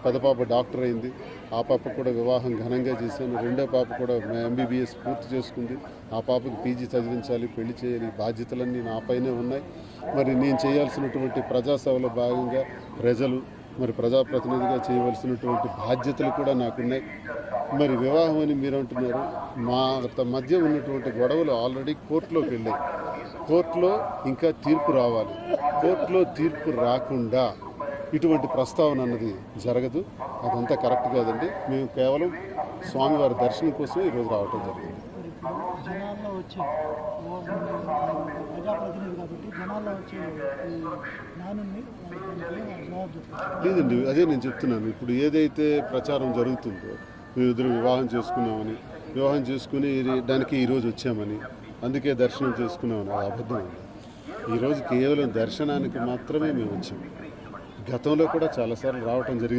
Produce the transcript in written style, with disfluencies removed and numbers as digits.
పెద్ద పాప డాక్టర్ అయింది, ఆ పాప కూడా వివాహం ఘనంగా చేశాను. రెండో పాప కూడా ఎంబీబీఎస్ పూర్తి చేసుకుంది, ఆ పాపకు పీజీ చదివించాలి, పెళ్లి చేయాలి, ఈ బాధ్యతలన్నీ నాపైనే ఉన్నాయి. మరి నేను చేయాల్సినటువంటి ప్రజాసేవలో భాగంగా ప్రజలు మరి ప్రజాప్రతినిధిగా చేయవలసినటువంటి బాధ్యతలు కూడా నాకున్నాయి. మరి వివాహం అని మీరు అంటున్నారు, మా మధ్య ఉన్నటువంటి గొడవలు ఆల్రెడీ కోర్టులోకి వెళ్ళాయి. కోర్టులో ఇంకా తీర్పు రావాలి. కోర్టులో తీర్పు రాకుండా ఇటువంటి ప్రస్తావన అన్నది జరగదు. అదంతా కరెక్ట్ కాదండి. మేము కేవలం స్వామివారి దర్శనం కోసం ఈరోజు రావటం జరిగింది. జనాల్లో వచ్చే ప్రజాప్రతినిధి కాబట్టి జనాల్లో వచ్చే ఈ నానుని జవాబు చెప్తారు. లేదండి, అదే నేను చెప్తున్నాను. ఇప్పుడు ఏదైతే ప్రచారం జరుగుతుందో మేమిద్దరు వివాహం చేసుకున్నామని, వివాహం చేసుకుని దానికి ఈరోజు వచ్చామని, అందుకే దర్శనం చేసుకున్నామని, అది అబద్ధం అండి. ఈరోజు కేవలం దర్శనానికి మాత్రమే మేము వచ్చాము. గతంలో కూడా చాలాసార్లు రావటం జరిగింది.